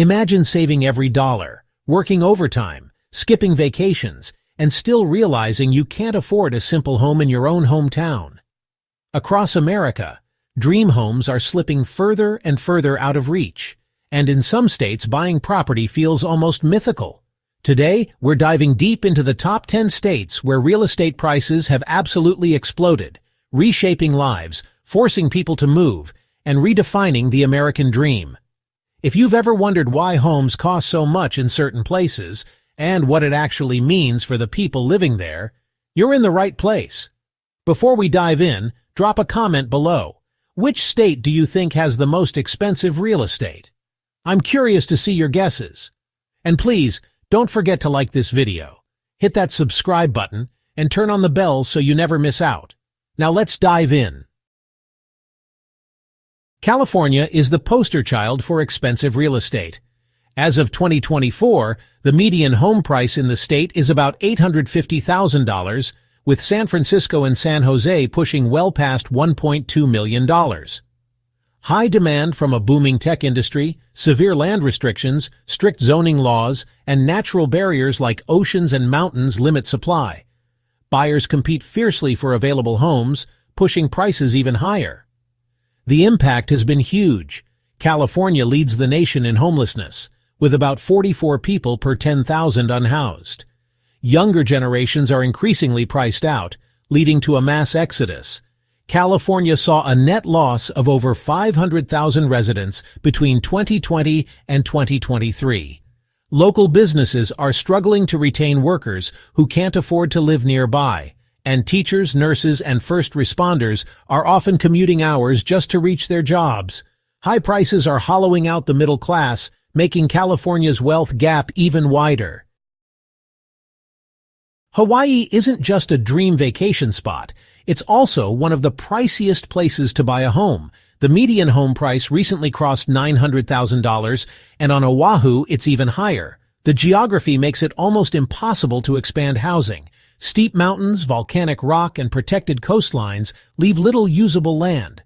Imagine saving every dollar, working overtime, skipping vacations, and still realizing you can't afford a simple home in your own hometown. Across America, dream homes are slipping further and further out of reach, and in some states buying property feels almost mythical. Today, we're diving deep into the top 10 states where real estate prices have absolutely exploded, reshaping lives, forcing people to move, and redefining the American dream. If you've ever wondered why homes cost so much in certain places, and what it actually means for the people living there, you're in the right place. Before we dive in, drop a comment below. Which state do you think has the most expensive real estate? I'm curious to see your guesses. And please, don't forget to like this video, hit that subscribe button, and turn on the bell so you never miss out. Now let's dive in. California is the poster child for expensive real estate. As of 2024, the median home price in the state is about $850,000, with San Francisco and San Jose pushing well past $1.2 million. High demand from a booming tech industry, severe land restrictions, strict zoning laws, and natural barriers like oceans and mountains limit supply. Buyers compete fiercely for available homes, pushing prices even higher. The impact has been huge. California leads the nation in homelessness, with about 44 people per 10,000 unhoused. Younger generations are increasingly priced out, leading to a mass exodus. California saw a net loss of over 500,000 residents between 2020 and 2023. Local businesses are struggling to retain workers who can't afford to live nearby, and teachers, nurses, and first responders are often commuting hours just to reach their jobs. High prices are hollowing out the middle class, making California's wealth gap even wider. Hawaii isn't just a dream vacation spot. It's also one of the priciest places to buy a home. The median home price recently crossed $900,000, and on Oahu it's even higher. The geography makes it almost impossible to expand housing. Steep mountains, volcanic rock, and protected coastlines leave little usable land.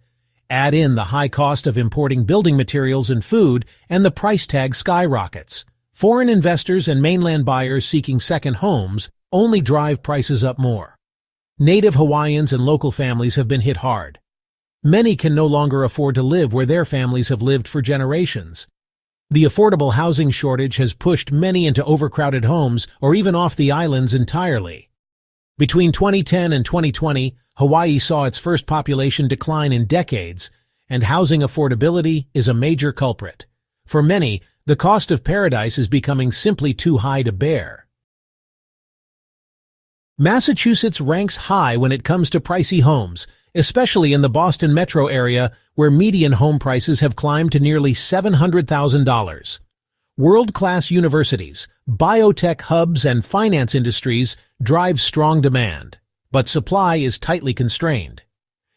Add in the high cost of importing building materials and food, and the price tag skyrockets. Foreign investors and mainland buyers seeking second homes only drive prices up more. Native Hawaiians and local families have been hit hard. Many can no longer afford to live where their families have lived for generations. The affordable housing shortage has pushed many into overcrowded homes or even off the islands entirely. Between 2010 and 2020, Hawaii saw its first population decline in decades, and housing affordability is a major culprit. For many, the cost of paradise is becoming simply too high to bear. Massachusetts ranks high when it comes to pricey homes, especially in the Boston metro area where median home prices have climbed to nearly $700,000. World-class universities, biotech hubs, and finance industries drive strong demand, but supply is tightly constrained.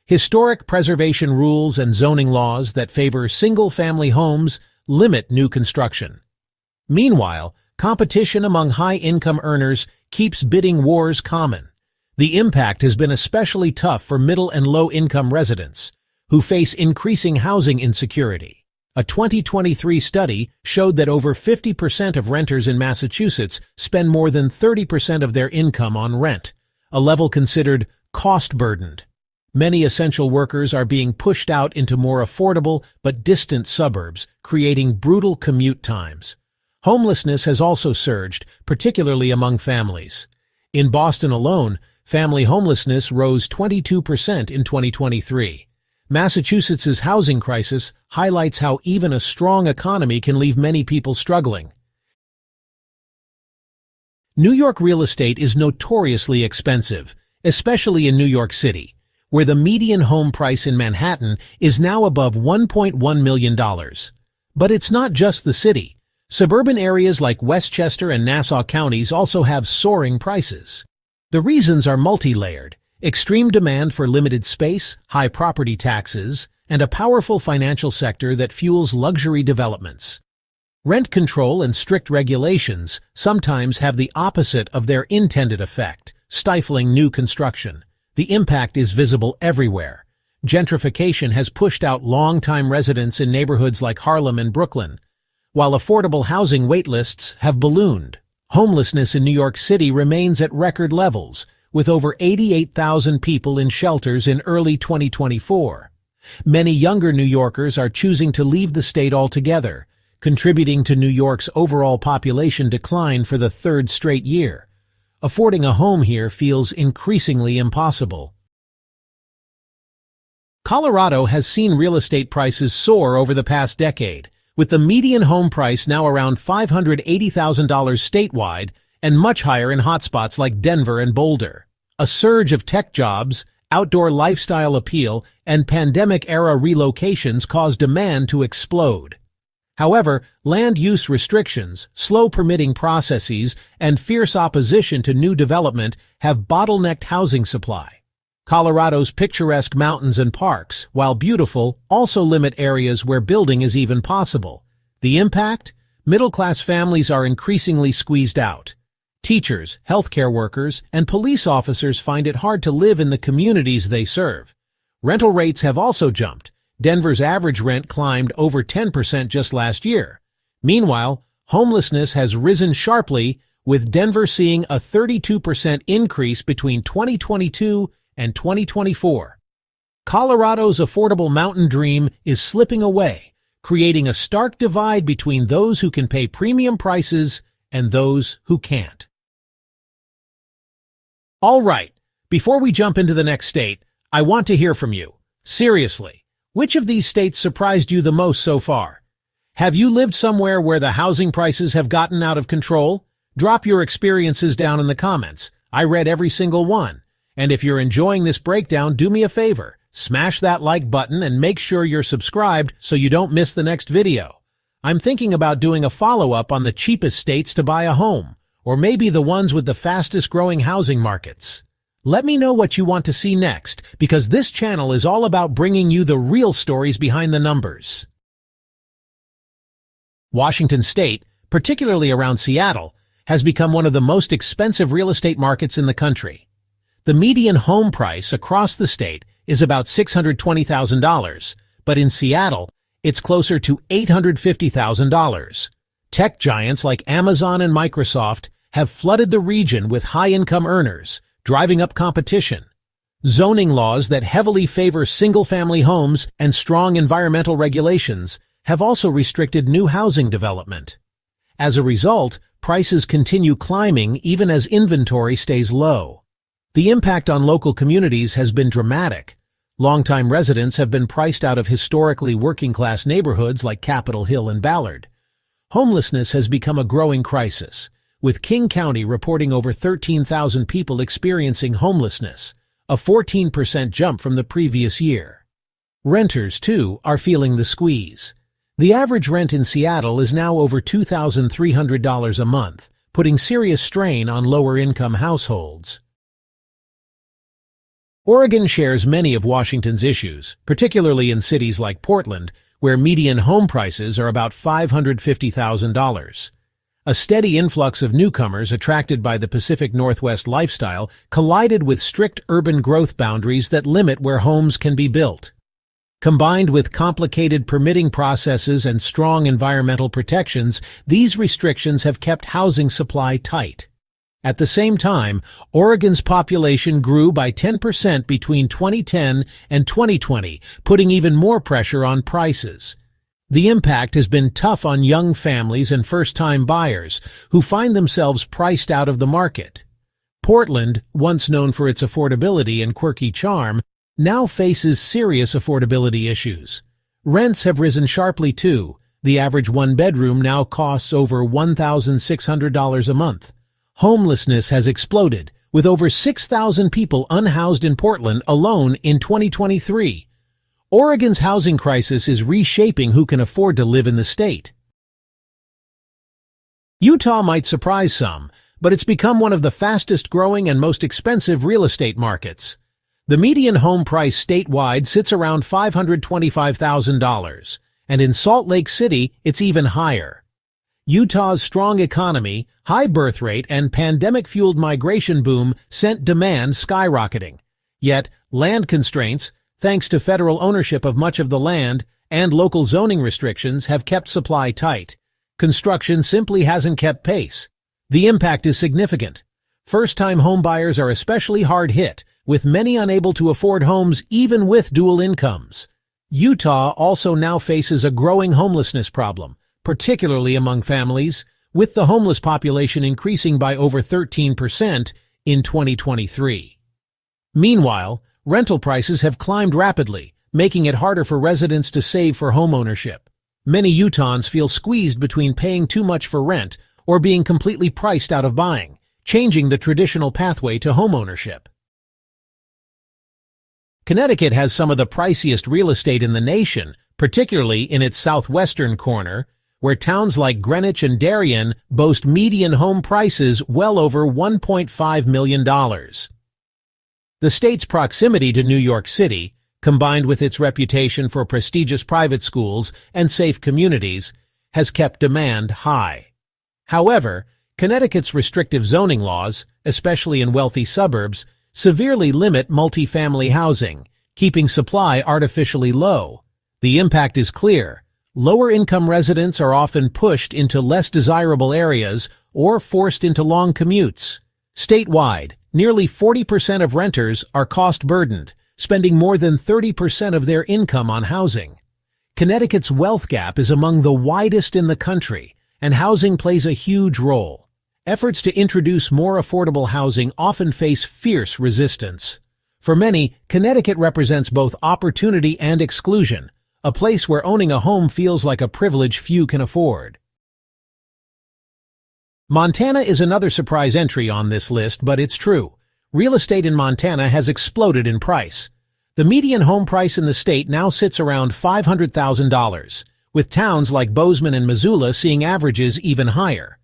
Historic preservation rules and zoning laws that favor single-family homes limit new construction. Meanwhile, competition among high-income earners keeps bidding wars common. The impact has been especially tough for middle and low-income residents, who face increasing housing insecurity. A 2023 study showed that over 50% of renters in Massachusetts spend more than 30% of their income on rent, a level considered cost-burdened. Many essential workers are being pushed out into more affordable but distant suburbs, creating brutal commute times. Homelessness has also surged, particularly among families. In Boston alone, family homelessness rose 22% in 2023. Massachusetts's housing crisis highlights how even a strong economy can leave many people struggling. New York real estate is notoriously expensive, especially in New York City, where the median home price in Manhattan is now above $1.1 million. But it's not just the city. Suburban areas like Westchester and Nassau counties also have soaring prices. The reasons are multi-layered: extreme demand for limited space, high property taxes, and a powerful financial sector that fuels luxury developments. Rent control and strict regulations sometimes have the opposite of their intended effect, stifling new construction. The impact is visible everywhere. Gentrification has pushed out long-time residents in neighborhoods like Harlem and Brooklyn. while affordable housing waitlists have ballooned. Homelessness in New York City remains at record levels, with over 88,000 people in shelters in early 2024. Many younger New Yorkers are choosing to leave the state altogether, contributing to New York's overall population decline for the third straight year. Affording a home here feels increasingly impossible. Colorado has seen real estate prices soar over the past decade, with the median home price now around $580,000 statewide and much higher in hotspots like Denver and Boulder. A surge of tech jobs, outdoor lifestyle appeal, and pandemic-era relocations caused demand to explode. However, land use restrictions, slow permitting processes, and fierce opposition to new development have bottlenecked housing supply. Colorado's picturesque mountains and parks, while beautiful, also limit areas where building is even possible. The impact? Middle-class families are increasingly squeezed out. Teachers, healthcare workers, and police officers find it hard to live in the communities they serve. Rental rates have also jumped. Denver's average rent climbed over 10% just last year. Meanwhile, homelessness has risen sharply, with Denver seeing a 32% increase between 2022 and 2024. Colorado's affordable mountain dream is slipping away, creating a stark divide between those who can pay premium prices and those who can't. All right, before we jump into the next state, I want to hear from you. Seriously, which of these states surprised you the most so far? Have you lived somewhere where the housing prices have gotten out of control? Drop your experiences down in the comments. I read every single one. And if you're enjoying this breakdown, do me a favor. Smash that like button and make sure you're subscribed so you don't miss the next video. I'm thinking about doing a follow-up on the cheapest states to buy a home, or maybe the ones with the fastest growing housing markets. Let me know what you want to see next, because this channel is all about bringing you the real stories behind the numbers. Washington State, particularly around Seattle, has become one of the most expensive real estate markets in the country. The median home price across the state is about $620,000, but in Seattle, it's closer to $850,000. Tech giants like Amazon and Microsoft have flooded the region with high-income earners, driving up competition. Zoning laws that heavily favor single-family homes and strong environmental regulations have also restricted new housing development. As a result, prices continue climbing even as inventory stays low. The impact on local communities has been dramatic. Longtime residents have been priced out of historically working-class neighborhoods like Capitol Hill and Ballard. Homelessness has become a growing crisis, with King County reporting over 13,000 people experiencing homelessness, a 14% jump from the previous year. Renters, too, are feeling the squeeze. The average rent in Seattle is now over $2,300 a month, putting serious strain on lower-income households. Oregon shares many of Washington's issues, particularly in cities like Portland, where median home prices are about $550,000. A steady influx of newcomers attracted by the Pacific Northwest lifestyle collided with strict urban growth boundaries that limit where homes can be built. Combined with complicated permitting processes and strong environmental protections, these restrictions have kept housing supply tight. At the same time, Oregon's population grew by 10% between 2010 and 2020, putting even more pressure on prices. The impact has been tough on young families and first-time buyers, who find themselves priced out of the market. Portland, once known for its affordability and quirky charm, now faces serious affordability issues. Rents have risen sharply too. The average one-bedroom now costs over $1,600 a month. Homelessness has exploded, with over 6,000 people unhoused in Portland alone in 2023. Oregon's housing crisis is reshaping who can afford to live in the state. Utah might surprise some, but it's become one of the fastest-growing and most expensive real estate markets. The median home price statewide sits around $525,000, and in Salt Lake City, it's even higher. Utah's strong economy, high birth rate, and pandemic-fueled migration boom sent demand skyrocketing. Yet, land constraints, thanks to federal ownership of much of the land, and local zoning restrictions have kept supply tight. Construction simply hasn't kept pace. The impact is significant. First-time homebuyers are especially hard hit, with many unable to afford homes even with dual incomes. Utah also now faces a growing homelessness problem, particularly among families, with the homeless population increasing by over 13% in 2023. Meanwhile, rental prices have climbed rapidly, making it harder for residents to save for homeownership. Many Utahns feel squeezed between paying too much for rent or being completely priced out of buying, changing the traditional pathway to homeownership. Connecticut has some of the priciest real estate in the nation, particularly in its southwestern corner, where towns like Greenwich and Darien boast median home prices well over $1.5 million. The state's proximity to New York City, combined with its reputation for prestigious private schools and safe communities, has kept demand high. However, Connecticut's restrictive zoning laws, especially in wealthy suburbs, severely limit multifamily housing, keeping supply artificially low. The impact is clear. Lower-income residents are often pushed into less desirable areas or forced into long commutes. Statewide, nearly 40% of renters are cost-burdened, spending more than 30% of their income on housing. Connecticut's wealth gap is among the widest in the country, and housing plays a huge role. Efforts to introduce more affordable housing often face fierce resistance. For many, Connecticut represents both opportunity and exclusion, a place where owning a home feels like a privilege few can afford. Montana is another surprise entry on this list, but it's true. Real estate in Montana has exploded in price. The median home price in the state now sits around $500,000, with towns like Bozeman and Missoula seeing averages even higher.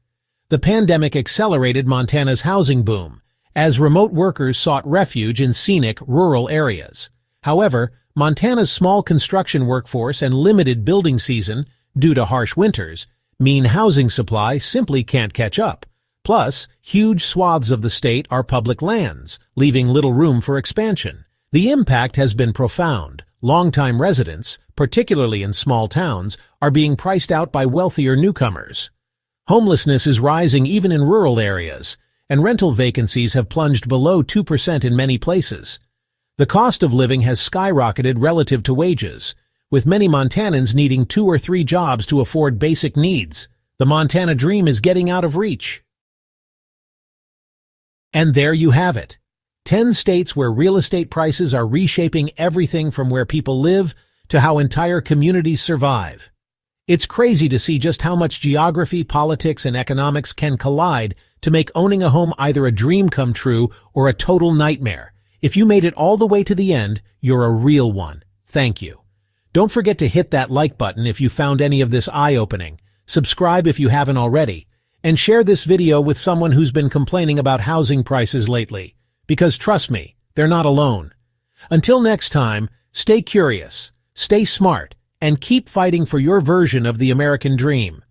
The pandemic accelerated Montana's housing boom, as remote workers sought refuge in scenic, rural areas. However, Montana's small construction workforce and limited building season, due to harsh winters, mean housing supply simply can't catch up. Plus, huge swaths of the state are public lands, leaving little room for expansion. The impact has been profound. Longtime residents, particularly in small towns, are being priced out by wealthier newcomers. Homelessness is rising even in rural areas, and rental vacancies have plunged below 2% in many places. The cost of living has skyrocketed relative to wages, with many Montanans needing 2 or 3 jobs to afford basic needs. The Montana dream is getting out of reach. And there you have it. 10 states where real estate prices are reshaping everything from where people live to how entire communities survive. It's crazy to see just how much geography, politics, and economics can collide to make owning a home either a dream come true or a total nightmare. If you made it all the way to the end, you're a real one. Thank you. Don't forget to hit that like button if you found any of this eye-opening, subscribe if you haven't already, and share this video with someone who's been complaining about housing prices lately. Because trust me, they're not alone. Until next time, stay curious, stay smart, and keep fighting for your version of the American dream.